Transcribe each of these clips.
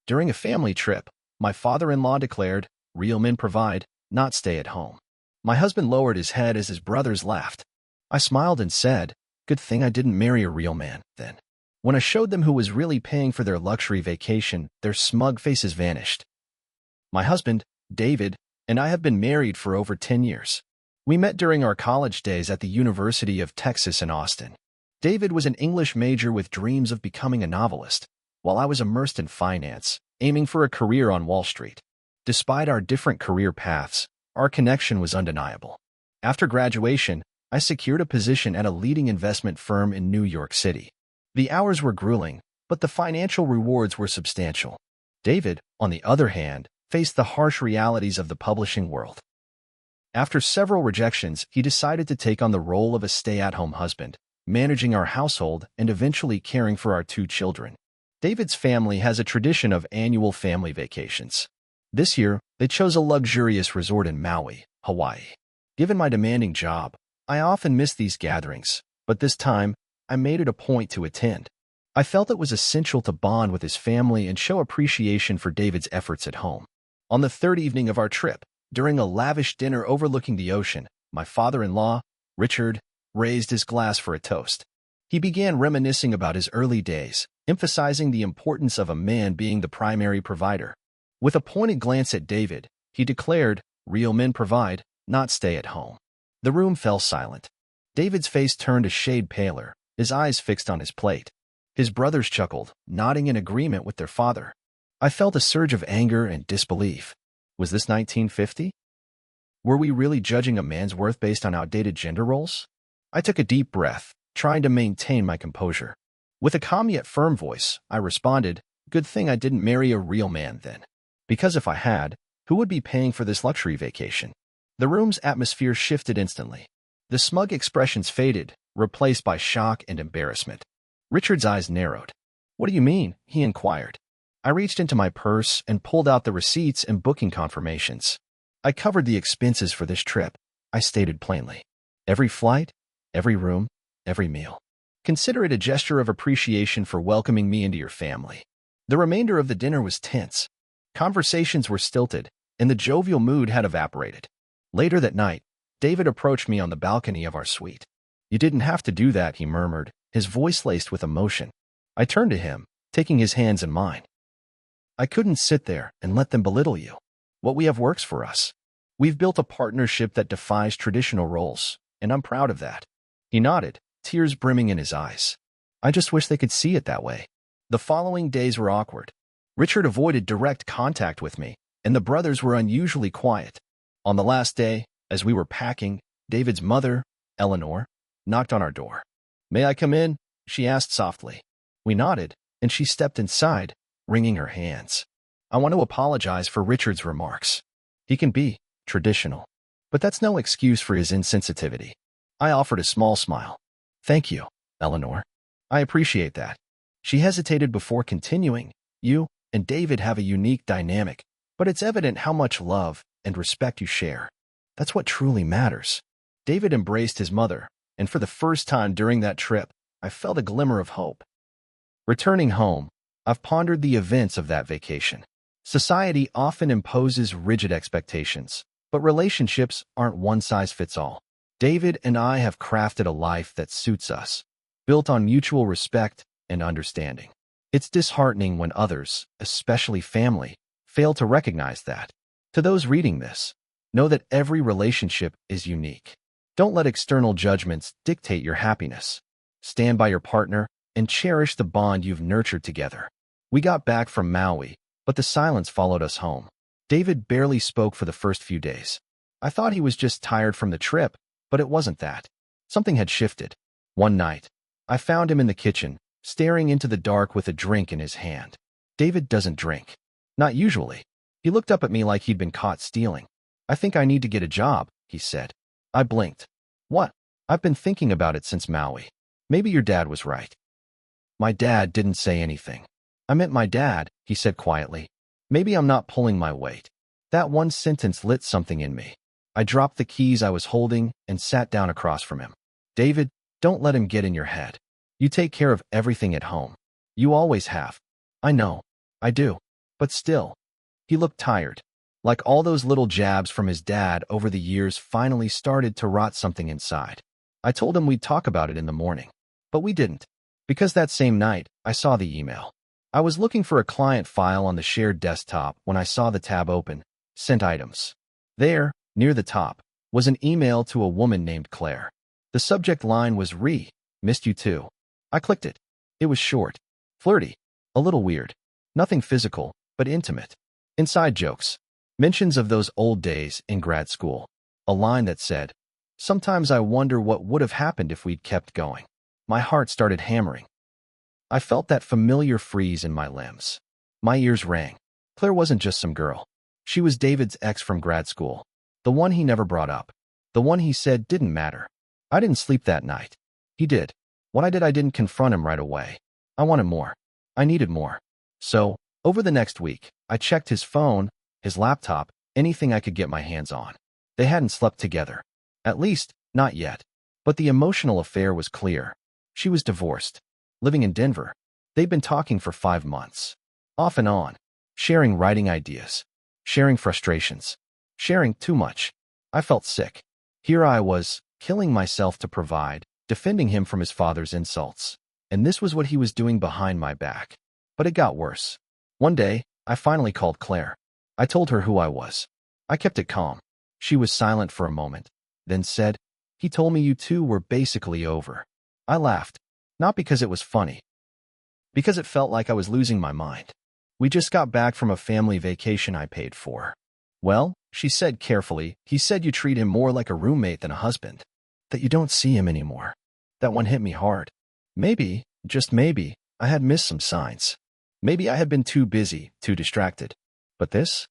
During a family trip, my father-in-law declared, "Real men provide, not stay at home." My husband lowered his head as his brothers laughed. I smiled and said, "Good thing I didn't marry a real man, then." When I showed them who was really paying for their luxury vacation, their smug faces vanished. My husband, David, and I have been married for over 10 years. We met during our college days at the University of Texas in Austin. David was an English major with dreams of becoming a novelist, while I was immersed in finance, aiming for a career on Wall Street. Despite our different career paths, our connection was undeniable. After graduation, I secured a position at a leading investment firm in New York City. The hours were grueling, but the financial rewards were substantial. David, on the other hand, faced the harsh realities of the publishing world. After several rejections, he decided to take on the role of a stay-at-home husband, managing our household and eventually caring for our 2 children. David's family has a tradition of annual family vacations. This year, they chose a luxurious resort in Maui, Hawaii. Given my demanding job, I often miss these gatherings, but this time, I made it a point to attend. I felt it was essential to bond with his family and show appreciation for David's efforts at home. On the 3rd evening of our trip, during a lavish dinner overlooking the ocean, my father-in-law, Richard, raised his glass for a toast. He began reminiscing about his early days, emphasizing the importance of a man being the primary provider. With a pointed glance at David, he declared, "Real men provide, not stay at home." The room fell silent. David's face turned a shade paler, his eyes fixed on his plate. His brothers chuckled, nodding in agreement with their father. I felt a surge of anger and disbelief. Was this 1950? Were we really judging a man's worth based on outdated gender roles? I took a deep breath, trying to maintain my composure. With a calm yet firm voice, I responded, "Good thing I didn't marry a real man then. Because if I had, who would be paying for this luxury vacation?" The room's atmosphere shifted instantly. The smug expressions faded, replaced by shock and embarrassment. Richard's eyes narrowed. "What do you mean?" he inquired. I reached into my purse and pulled out the receipts and booking confirmations. "I covered the expenses for this trip," I stated plainly. "Every flight, every room, every meal. Consider it a gesture of appreciation for welcoming me into your family." The remainder of the dinner was tense. Conversations were stilted, and the jovial mood had evaporated. Later that night, David approached me on the balcony of our suite. "You didn't have to do that," he murmured, his voice laced with emotion. I turned to him, taking his hands in mine. "I couldn't sit there and let them belittle you. What we have works for us. We've built a partnership that defies traditional roles, and I'm proud of that." He nodded, tears brimming in his eyes. "I just wish they could see it that way." The following days were awkward. Richard avoided direct contact with me, and the brothers were unusually quiet. On the last day, as we were packing, David's mother, Eleanor, knocked on our door. "May I come in?" she asked softly. We nodded, and she stepped inside, wringing her hands. "I want to apologize for Richard's remarks. He can be traditional, but that's no excuse for his insensitivity." I offered a small smile. "Thank you, Eleanor. I appreciate that." She hesitated before continuing. "You and David have a unique dynamic, but it's evident how much love and respect you share. That's what truly matters." David embraced his mother, and for the first time during that trip, I felt a glimmer of hope. Returning home, I've pondered the events of that vacation. Society often imposes rigid expectations, but relationships aren't one size fits all. David and I have crafted a life that suits us, built on mutual respect and understanding. It's disheartening when others, especially family, fail to recognize that. To those reading this, know that every relationship is unique. Don't let external judgments dictate your happiness. Stand by your partner and cherish the bond you've nurtured together. We got back from Maui, but the silence followed us home. David barely spoke for the first few days. I thought he was just tired from the trip, but it wasn't that. Something had shifted. One night, I found him in the kitchen, staring into the dark with a drink in his hand. David doesn't drink. Not usually. He looked up at me like he'd been caught stealing. "I think I need to get a job," he said. I blinked. "What?" "I've been thinking about it since Maui. Maybe your dad was right." My dad didn't say anything. "I meant my dad," he said quietly. "Maybe I'm not pulling my weight." That one sentence lit something in me. I dropped the keys I was holding and sat down across from him. "David, don't let him get in your head. You take care of everything at home. You always have." "I know. I do." But still, he looked tired. Like all those little jabs from his dad over the years finally started to rot something inside. I told him we'd talk about it in the morning. But we didn't. Because that same night, I saw the email. I was looking for a client file on the shared desktop when I saw the tab open, Sent Items. There, near the top, was an email to a woman named Claire. The subject line was missed you too. I clicked it. It was short, flirty, a little weird. Nothing physical, but intimate. Inside jokes. Mentions of those old days in grad school. A line that said, "Sometimes I wonder what would have happened if we'd kept going." My heart started hammering. I felt that familiar freeze in my limbs. My ears rang. Claire wasn't just some girl. She was David's ex from grad school. The one he never brought up. The one he said didn't matter. I didn't sleep that night. He did. What I didn't confront him right away. I wanted more. I needed more. So, over the next week, I checked his phone, his laptop, anything I could get my hands on. They hadn't slept together. At least, not yet. But the emotional affair was clear. She was divorced. Living in Denver. They'd been talking for 5 months. Off and on. Sharing writing ideas. Sharing frustrations. Sharing too much. I felt sick. Here I was, killing myself to provide, defending him from his father's insults. And this was what he was doing behind my back. But it got worse. One day, I finally called Claire. I told her who I was. I kept it calm. She was silent for a moment, then said, "He told me you two were basically over." I laughed, not because it was funny, because it felt like I was losing my mind. "We just got back from a family vacation I paid for." "Well," she said carefully, "he said you treat him more like a roommate than a husband. That you don't see him anymore." That one hit me hard. Maybe, just maybe, I had missed some signs. Maybe I had been too busy, too distracted. But this?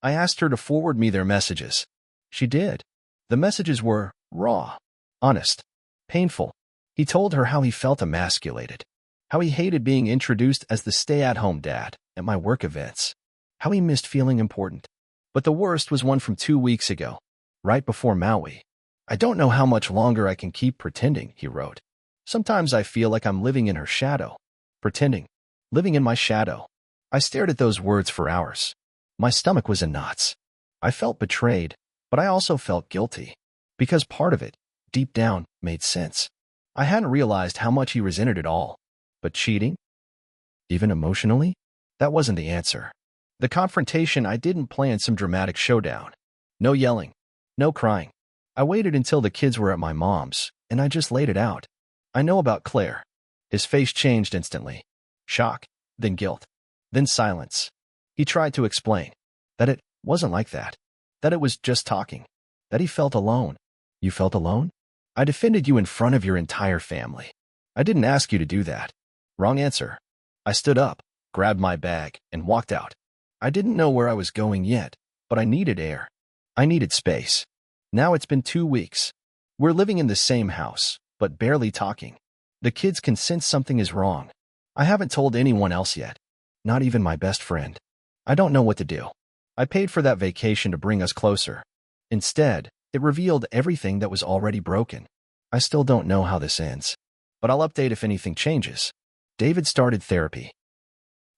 I asked her to forward me their messages. She did. The messages were raw, honest, painful. He told her how he felt emasculated, how he hated being introduced as the stay-at-home dad at my work events, how he missed feeling important. But the worst was one from 2 weeks ago, right before Maui. "I don't know how much longer I can keep pretending," he wrote. "Sometimes I feel like I'm living in her shadow. Pretending. Living in my shadow." I stared at those words for hours. My stomach was in knots. I felt betrayed, but I also felt guilty. Because part of it, deep down, made sense. I hadn't realized how much he resented it all. But cheating? Even emotionally? That wasn't the answer. The confrontation, I didn't plan some dramatic showdown. No yelling. No crying. I waited until the kids were at my mom's, and I just laid it out. "I know about Claire." His face changed instantly. Shock, then guilt, then silence. He tried to explain that it wasn't like that, that it was just talking, that he felt alone. "You felt alone? I defended you in front of your entire family. I didn't ask you to do that." Wrong answer. I stood up, grabbed my bag, and walked out. I didn't know where I was going yet, but I needed air. I needed space. Now it's been 2 weeks. We're living in the same house, but barely talking. The kids can sense something is wrong. I haven't told anyone else yet, not even my best friend. I don't know what to do. I paid for that vacation to bring us closer. Instead, it revealed everything that was already broken. I still don't know how this ends, but I'll update if anything changes. David started therapy.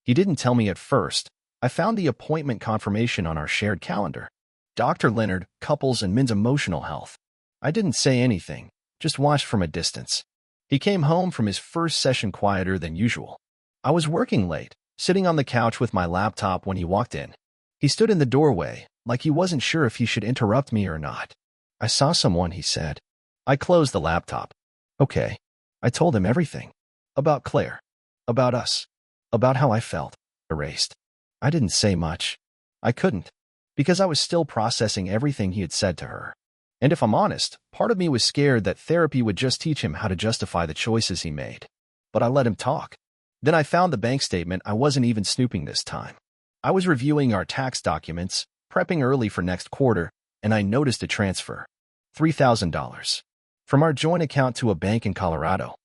He didn't tell me at first. I found the appointment confirmation on our shared calendar. Dr. Leonard, Couples and Men's Emotional Health. I didn't say anything, just watched from a distance. He came home from his first session quieter than usual. I was working late, sitting on the couch with my laptop when he walked in. He stood in the doorway, like he wasn't sure if he should interrupt me or not. "I saw someone," he said. I closed the laptop. "Okay." I told him everything. About Claire. About us. About how I felt. Erased. I didn't say much. I couldn't. Because I was still processing everything he had said to her. And if I'm honest, part of me was scared that therapy would just teach him how to justify the choices he made. But I let him talk. Then I found the bank statement. I wasn't even snooping this time. I was reviewing our tax documents, prepping early for next quarter, and I noticed a transfer. $3,000. From our joint account to a bank in Colorado.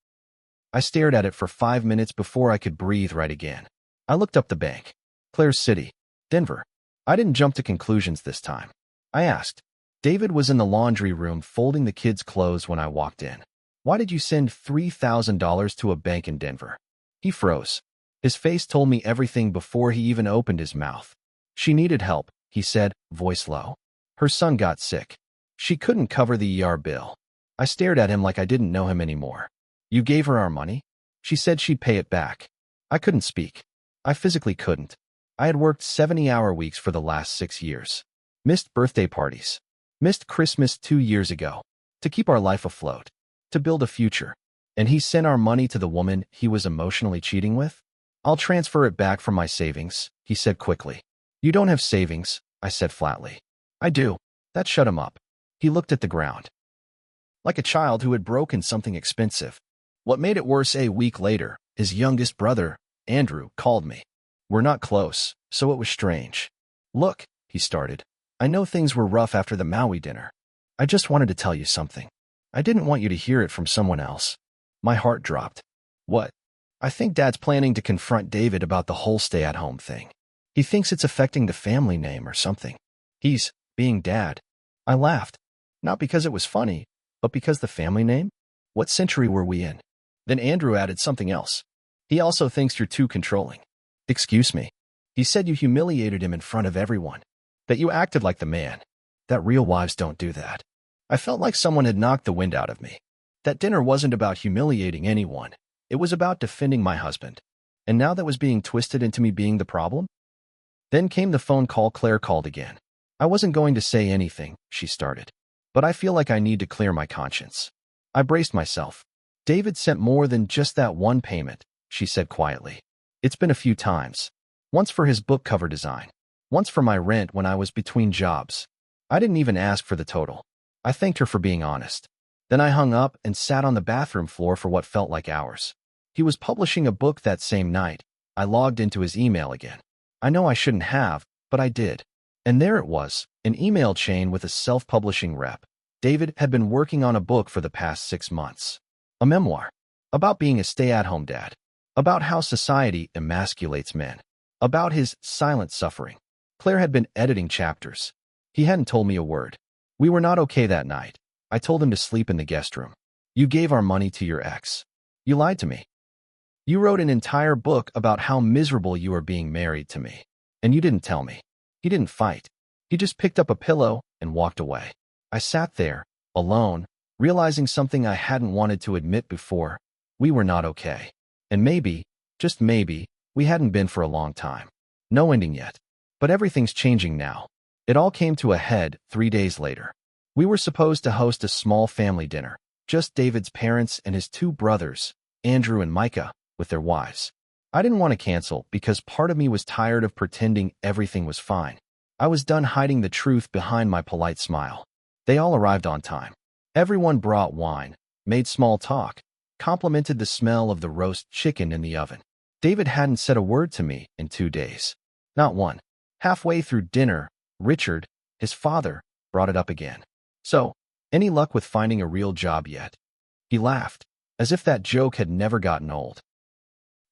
I stared at it for 5 minutes before I could breathe right again. I looked up the bank. Claire's City, Denver. I didn't jump to conclusions this time. I asked. David was in the laundry room folding the kids' clothes when I walked in. "Why did you send $3,000 to a bank in Denver?" He froze. His face told me everything before he even opened his mouth. She needed help, he said, voice low. Her son got sick. She couldn't cover the ER bill. I stared at him like I didn't know him anymore. You gave her our money? She said she'd pay it back. I couldn't speak. I physically couldn't. I had worked 70-hour weeks for the last 6 years. Missed birthday parties. Missed Christmas 2 years ago. To keep our life afloat. To build a future. And he sent our money to the woman he was emotionally cheating with? I'll transfer it back from my savings, he said quickly. You don't have savings, I said flatly. I do. That shut him up. He looked at the ground. Like a child who had broken something expensive. What made it worse, a week later, his youngest brother, Andrew, called me. We're not close, so it was strange. Look, he started. I know things were rough after the Maui dinner. I just wanted to tell you something. I didn't want you to hear it from someone else. My heart dropped. What? I think Dad's planning to confront David about the whole stay-at-home thing. He thinks it's affecting the family name or something. He's being Dad. I laughed. Not because it was funny, but because the family name? What century were we in? Then Andrew added something else. He also thinks you're too controlling. Excuse me. He said you humiliated him in front of everyone. That you acted like the man. That real wives don't do that. I felt like someone had knocked the wind out of me. That dinner wasn't about humiliating anyone. It was about defending my husband. And now that was being twisted into me being the problem? Then came the phone call. Claire called again. I wasn't going to say anything, she started. But I feel like I need to clear my conscience. I braced myself. David sent more than just that one payment, she said quietly. It's been a few times. Once for his book cover design. Once for my rent when I was between jobs. I didn't even ask for the total. I thanked her for being honest. Then I hung up and sat on the bathroom floor for what felt like hours. He was publishing a book that same night. I logged into his email again. I know I shouldn't have, but I did. And there it was, an email chain with a self-publishing rep. David had been working on a book for the past 6 months. A memoir. About being a stay-at-home dad. About how society emasculates men. About his silent suffering. Claire had been editing chapters. He hadn't told me a word. We were not okay that night. I told him to sleep in the guest room. You gave our money to your ex. You lied to me. You wrote an entire book about how miserable you are being married to me. And you didn't tell me. He didn't fight. He just picked up a pillow and walked away. I sat there, alone, realizing something I hadn't wanted to admit before. We were not okay. And maybe, just maybe, we hadn't been for a long time. No ending yet. But everything's changing now. It all came to a head 3 days later. We were supposed to host a small family dinner. Just David's parents and his 2 brothers, Andrew and Micah, with their wives. I didn't want to cancel because part of me was tired of pretending everything was fine. I was done hiding the truth behind my polite smile. They all arrived on time. Everyone brought wine, made small talk, complimented the smell of the roast chicken in the oven. David hadn't said a word to me in 2 days. Not one. Halfway through dinner, Richard, his father, brought it up again. So, any luck with finding a real job yet? He laughed, as if that joke had never gotten old.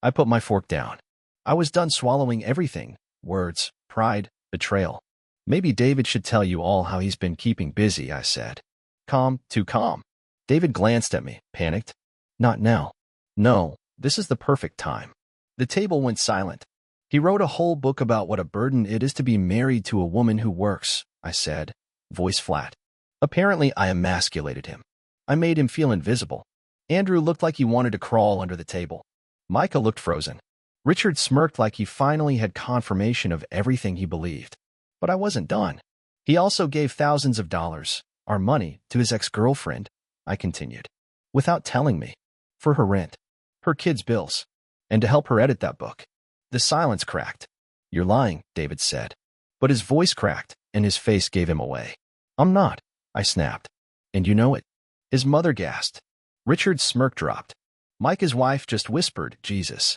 I put my fork down. I was done swallowing everything. Words, pride, betrayal. Maybe David should tell you all how he's been keeping busy, I said. Calm, too calm. David glanced at me, panicked. Not now. No, this is the perfect time. The table went silent. He wrote a whole book about what a burden it is to be married to a woman who works, I said, voice flat. Apparently, I emasculated him. I made him feel invisible. Andrew looked like he wanted to crawl under the table. Micah looked frozen. Richard smirked like he finally had confirmation of everything he believed. But I wasn't done. He also gave thousands of dollars, our money, to his ex-girlfriend, I continued, without telling me, for her rent, her kids' bills, and to help her edit that book. The silence cracked. You're lying, David said. But his voice cracked, and his face gave him away. I'm not, I snapped. And you know it. His mother gasped. Richard's smirk dropped. Micah's wife just whispered, Jesus.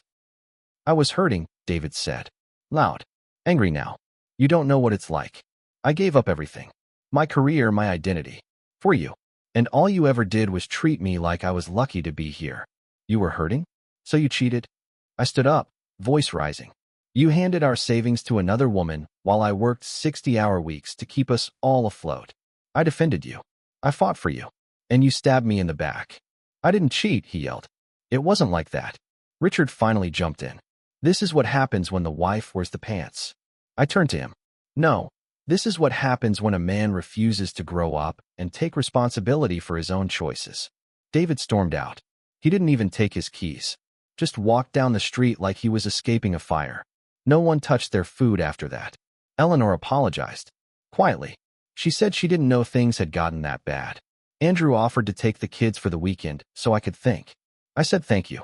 I was hurting, David said. Loud. Angry now. You don't know what it's like. I gave up everything. My career, my identity. For you. And all you ever did was treat me like I was lucky to be here. You were hurting? So you cheated? I stood up, voice rising. You handed our savings to another woman while I worked 60-hour weeks to keep us all afloat. I defended you. I fought for you. And you stabbed me in the back. I didn't cheat, he yelled. It wasn't like that. Richard finally jumped in. This is what happens when the wife wears the pants. I turned to him. No, this is what happens when a man refuses to grow up and take responsibility for his own choices. David stormed out. He didn't even take his keys. Just walked down the street like he was escaping a fire. No one touched their food after that. Eleanor apologized. Quietly. She said she didn't know things had gotten that bad. Andrew offered to take the kids for the weekend so I could think. I said thank you.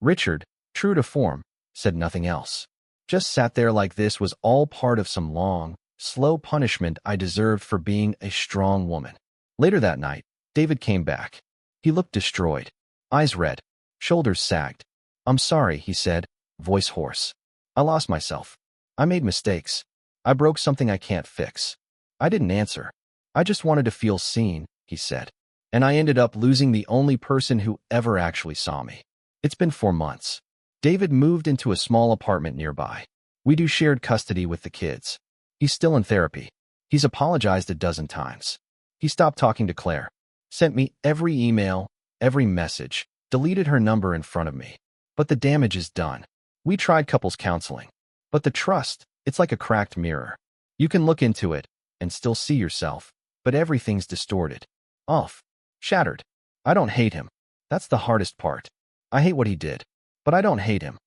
Richard, true to form, said nothing else. Just sat there like this was all part of some long, slow punishment I deserved for being a strong woman. Later that night, David came back. He looked destroyed. Eyes red. Shoulders sagged. I'm sorry, he said, voice hoarse. I lost myself. I made mistakes. I broke something I can't fix. I didn't answer. I just wanted to feel seen, he said. And I ended up losing the only person who ever actually saw me. It's been 4 months. David moved into a small apartment nearby. We do shared custody with the kids. He's still in therapy. He's apologized a dozen times. He stopped talking to Claire. Sent me every email, every message, deleted her number in front of me. But the damage is done. We tried couples counseling. But the trust, it's like a cracked mirror. You can look into it and still see yourself, but everything's distorted. Off. Shattered. I don't hate him. That's the hardest part. I hate what he did, but I don't hate him.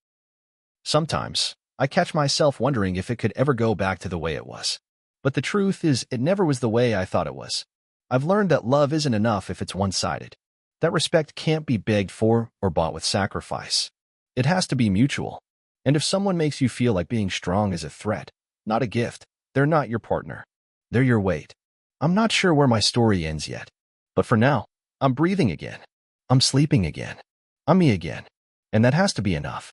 Sometimes, I catch myself wondering if it could ever go back to the way it was. But the truth is, it never was the way I thought it was. I've learned that love isn't enough if it's one-sided. That respect can't be begged for or bought with sacrifice. It has to be mutual. And if someone makes you feel like being strong is a threat, not a gift, they're not your partner. They're your weight. I'm not sure where my story ends yet. But for now, I'm breathing again. I'm sleeping again. I'm me again. And that has to be enough.